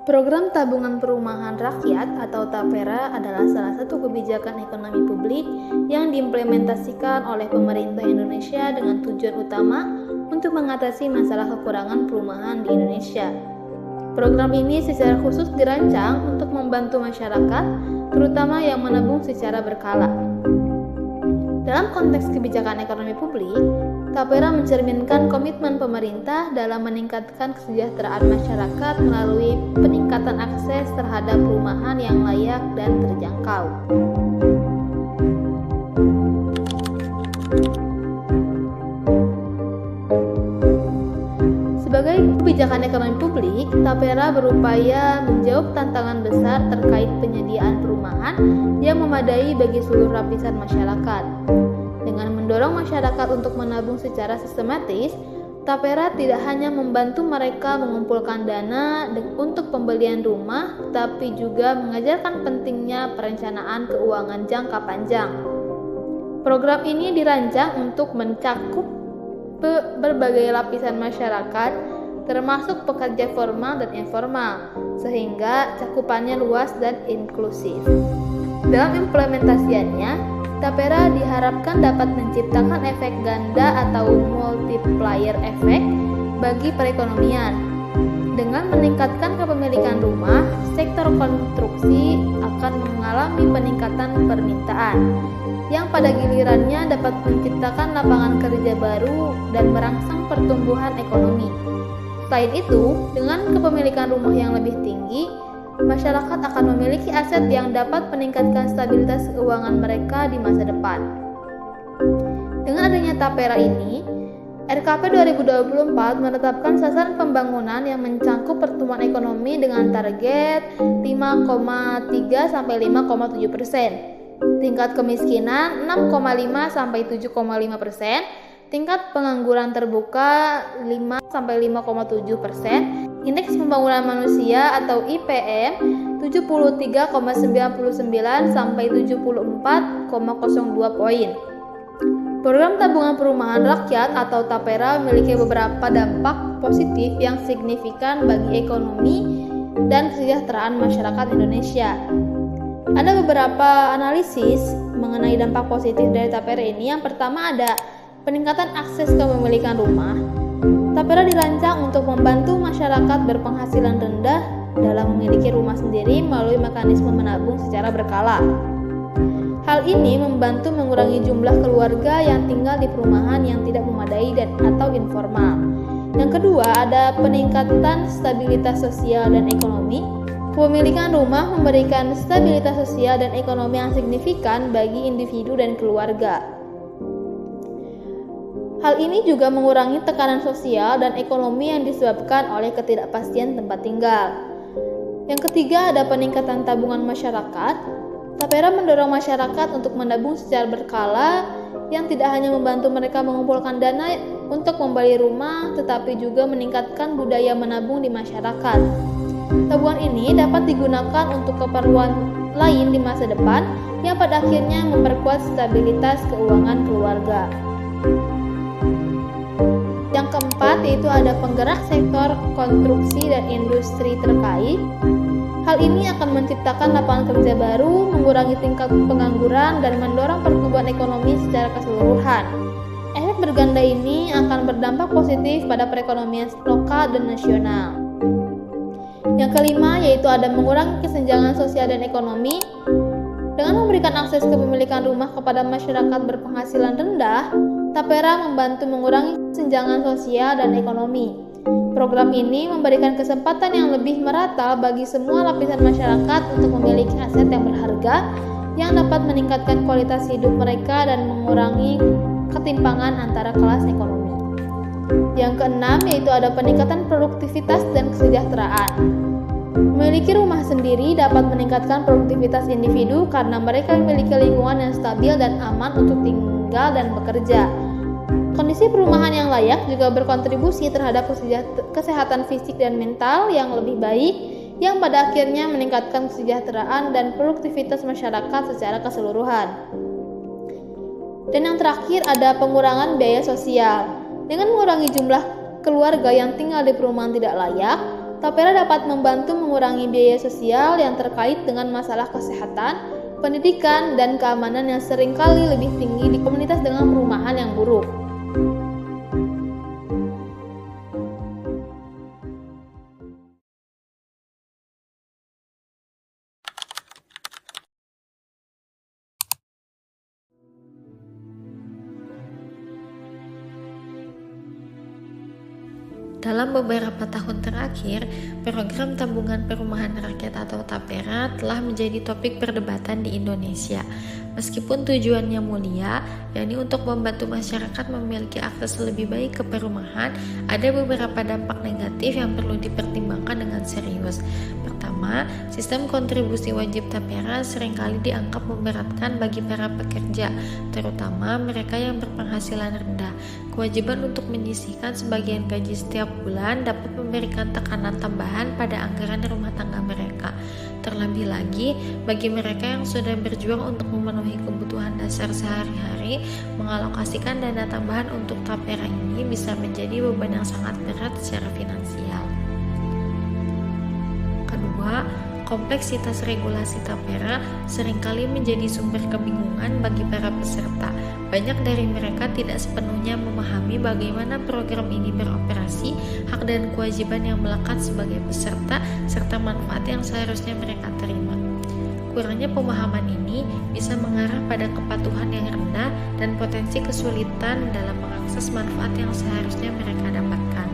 Program Tabungan Perumahan Rakyat atau TAPERA adalah salah satu kebijakan ekonomi publik yang diimplementasikan oleh pemerintah Indonesia dengan tujuan utama untuk mengatasi masalah kekurangan perumahan di Indonesia. Program ini secara khusus dirancang untuk membantu masyarakat, terutama yang menabung secara berkala. Dalam konteks kebijakan ekonomi publik, TAPERA mencerminkan komitmen pemerintah dalam meningkatkan kesejahteraan masyarakat melalui peningkatan akses terhadap perumahan yang layak dan terjangkau. Sebagai kebijakan ekonomi publik, TAPERA berupaya menjawab tantangan besar terkait penyediaan perumahan yang memadai bagi seluruh lapisan masyarakat. Dengan mendorong masyarakat untuk menabung secara sistematis, TAPERA tidak hanya membantu mereka mengumpulkan dana untuk pembelian rumah, tetapi juga mengajarkan pentingnya perencanaan keuangan jangka panjang. Program ini dirancang untuk mencakup berbagai lapisan masyarakat, termasuk pekerja formal dan informal, sehingga cakupannya luas dan inklusif. Dalam implementasiannya, TAPERA diharapkan dapat menciptakan efek ganda atau multiplier effect bagi perekonomian. Dengan meningkatkan kepemilikan rumah, sektor konstruksi akan mengalami peningkatan permintaan, yang pada gilirannya dapat menciptakan lapangan kerja baru dan merangsang pertumbuhan ekonomi. Selain itu, dengan kepemilikan rumah yang lebih tinggi, masyarakat akan memiliki aset yang dapat meningkatkan stabilitas keuangan mereka di masa depan. Dengan adanya TAPERA ini, RKP 2024 menetapkan sasaran pembangunan yang mencakup pertumbuhan ekonomi dengan target 5,3-5,7%, tingkat kemiskinan 6,5-7,5%, tingkat pengangguran terbuka 5-5,7%, indeks pembangunan manusia atau IPM 73,99-74,02 poin. Program Tabungan Perumahan Rakyat atau TAPERA memiliki beberapa dampak positif yang signifikan bagi ekonomi dan kesejahteraan masyarakat Indonesia. Ada beberapa analisis mengenai dampak positif dari TAPERA ini. Yang pertama ada peningkatan akses kepemilikan rumah. TAPERA dirancang untuk membantu masyarakat berpenghasilan rendah dalam memiliki rumah sendiri melalui mekanisme menabung secara berkala. Hal ini membantu mengurangi jumlah keluarga yang tinggal di perumahan yang tidak memadai dan atau informal. Yang kedua, ada peningkatan stabilitas sosial dan ekonomi. Kepemilikan rumah memberikan stabilitas sosial dan ekonomi yang signifikan bagi individu dan keluarga. Hal ini juga mengurangi tekanan sosial dan ekonomi yang disebabkan oleh ketidakpastian tempat tinggal. Yang ketiga, ada peningkatan tabungan masyarakat. TAPERA mendorong masyarakat untuk menabung secara berkala yang tidak hanya membantu mereka mengumpulkan dana untuk membeli rumah, tetapi juga meningkatkan budaya menabung di masyarakat. Tabungan ini dapat digunakan untuk keperluan lain di masa depan yang pada akhirnya memperkuat stabilitas keuangan keluarga. Yang keempat yaitu ada penggerak sektor konstruksi dan industri terkait. Hal ini akan menciptakan lapangan kerja baru, mengurangi tingkat pengangguran, dan mendorong pertumbuhan ekonomi secara keseluruhan. Efek berganda ini akan berdampak positif pada perekonomian lokal dan nasional. Yang kelima yaitu ada mengurangi kesenjangan sosial dan ekonomi. Dengan memberikan akses kepemilikan rumah kepada masyarakat berpenghasilan rendah, TAPERA membantu mengurangi kesenjangan sosial dan ekonomi. Program ini memberikan kesempatan yang lebih merata bagi semua lapisan masyarakat untuk memiliki aset yang berharga yang dapat meningkatkan kualitas hidup mereka dan mengurangi ketimpangan antara kelas ekonomi. Yang keenam yaitu ada peningkatan produktivitas dan kesejahteraan. Memiliki rumah sendiri dapat meningkatkan produktivitas individu karena mereka memiliki lingkungan yang stabil dan aman untuk tinggal dan bekerja. Kondisi perumahan yang layak juga berkontribusi terhadap kesehatan fisik dan mental yang lebih baik, yang pada akhirnya meningkatkan kesejahteraan dan produktivitas masyarakat secara keseluruhan. Dan yang terakhir ada pengurangan biaya sosial. Dengan mengurangi jumlah keluarga yang tinggal di perumahan tidak layak, Tapera dapat membantu mengurangi biaya sosial yang terkait dengan masalah kesehatan, pendidikan, dan keamanan yang seringkali lebih tinggi di komunitas dengan perumahan yang buruk. Dalam beberapa tahun terakhir, program tabungan perumahan rakyat atau TAPERA telah menjadi topik perdebatan di Indonesia. Meskipun tujuannya mulia, yakni untuk membantu masyarakat memiliki akses lebih baik ke perumahan, ada beberapa dampak negatif yang perlu dipertimbangkan dengan serius. Pertama, sistem kontribusi wajib TAPERA seringkali dianggap memberatkan bagi para pekerja, terutama mereka yang berpenghasilan rendah. Kewajiban untuk menyisihkan sebagian gaji setiap bulan dapat memberikan tekanan tambahan pada anggaran rumah tangga mereka. Terlebih lagi, bagi mereka yang sudah berjuang untuk memenuhi kebutuhan dasar sehari-hari, mengalokasikan dana tambahan untuk TAPERA ini bisa menjadi beban yang sangat berat secara finansial. Kedua, kompleksitas regulasi TAPERA seringkali menjadi sumber kebingungan bagi para peserta. Banyak dari mereka tidak sepenuhnya memahami bagaimana program ini beroperasi, hak dan kewajiban yang melekat sebagai peserta, serta manfaat yang seharusnya mereka terima. Kurangnya pemahaman ini bisa mengarah pada kepatuhan yang rendah dan potensi kesulitan dalam mengakses manfaat yang seharusnya mereka dapatkan.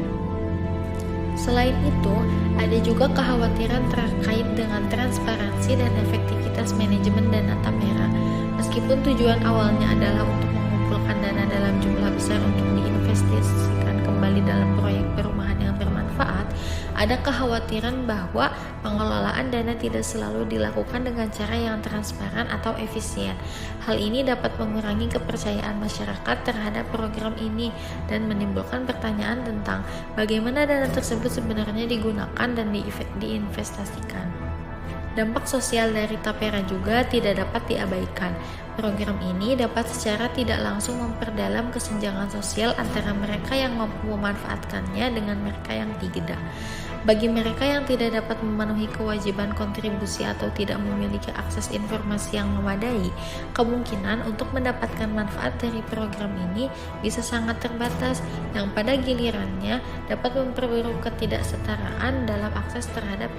Selain itu, ada juga kekhawatiran terkait dengan transparansi dan efektivitas manajemen dana TAPERA. Meskipun tujuan awalnya adalah untuk mengumpulkan dana dalam jumlah besar untuk diinvestasikan kembali dalam proyek perumahan yang bermanfaat, ada kekhawatiran bahwa pengelolaan dana tidak selalu dilakukan dengan cara yang transparan atau efisien. Hal ini dapat mengurangi kepercayaan masyarakat terhadap program ini dan menimbulkan pertanyaan tentang bagaimana dana tersebut sebenarnya digunakan dan diinvestasikan. Dampak sosial dari TAPERA juga tidak dapat diabaikan. Program ini dapat secara tidak langsung memperdalam kesenjangan sosial antara mereka yang mampu memanfaatkannya dengan mereka yang tidak. Bagi mereka yang tidak dapat memenuhi kewajiban kontribusi atau tidak memiliki akses informasi yang memadai, kemungkinan untuk mendapatkan manfaat dari program ini bisa sangat terbatas, yang pada gilirannya dapat memperburuk ketidaksetaraan dalam akses terhadap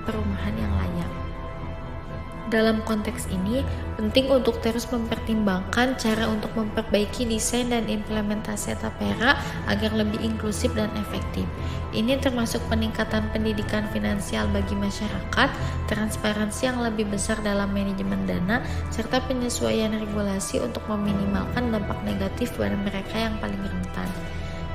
perumahan yang layak. Dalam konteks ini, penting untuk terus mempertimbangkan cara untuk memperbaiki desain dan implementasi TAPERA agar lebih inklusif dan efektif. Ini termasuk peningkatan pendidikan finansial bagi masyarakat, transparansi yang lebih besar dalam manajemen dana, serta penyesuaian regulasi untuk meminimalkan dampak negatif pada mereka yang paling rentan.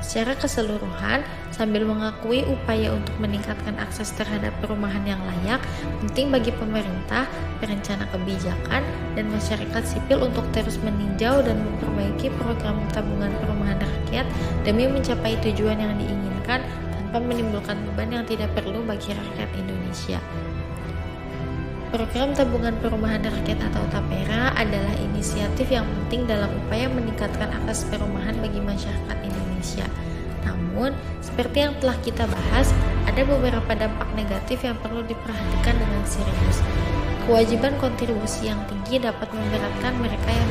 Secara keseluruhan, sambil mengakui upaya untuk meningkatkan akses terhadap perumahan yang layak, penting bagi pemerintah, perencana kebijakan, dan masyarakat sipil untuk terus meninjau dan memperbaiki program tabungan perumahan rakyat demi mencapai tujuan yang diinginkan tanpa menimbulkan beban yang tidak perlu bagi rakyat Indonesia. Program tabungan perumahan rakyat atau TAPERA adalah inisiatif yang penting dalam upaya meningkatkan akses perumahan bagi masyarakat Indonesia. Namun, seperti yang telah kita bahas, ada beberapa dampak negatif yang perlu diperhatikan dengan serius. Kewajiban kontribusi yang tinggi dapat memberatkan mereka yang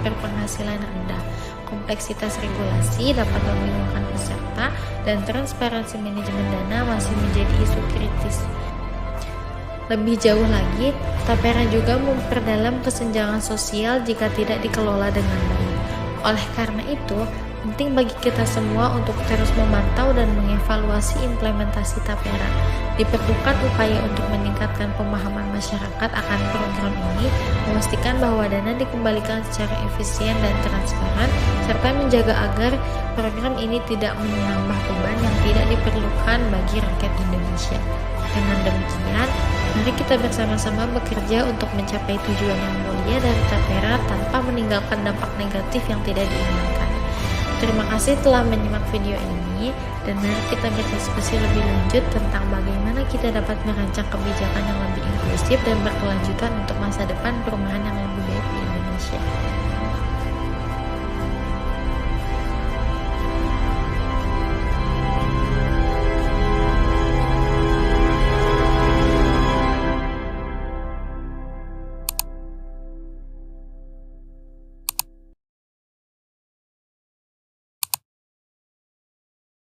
berpenghasilan rendah. Kompleksitas regulasi dapat membingungkan peserta, dan transparansi manajemen dana masih menjadi isu kritis. Lebih jauh lagi, TAPERA juga memperdalam kesenjangan sosial jika tidak dikelola dengan baik. Oleh karena itu, penting bagi kita semua untuk terus memantau dan mengevaluasi implementasi TAPERA. Diperlukan upaya untuk meningkatkan pemahaman masyarakat akan program ini, memastikan bahwa dana dikembalikan secara efisien dan transparan, serta menjaga agar program ini tidak menambah beban yang tidak diperlukan bagi rakyat Indonesia. Dengan demikian, mari kita bersama-sama bekerja untuk mencapai tujuan yang mulia dari TAPERA tanpa meninggalkan dampak negatif yang tidak diinginkan. Terima kasih telah menyimak video ini, dan mari kita berdiskusi lebih lanjut tentang bagaimana kita dapat merancang kebijakan yang lebih inklusif dan berkelanjutan untuk masa depan perumahan yang lebih baik di Indonesia.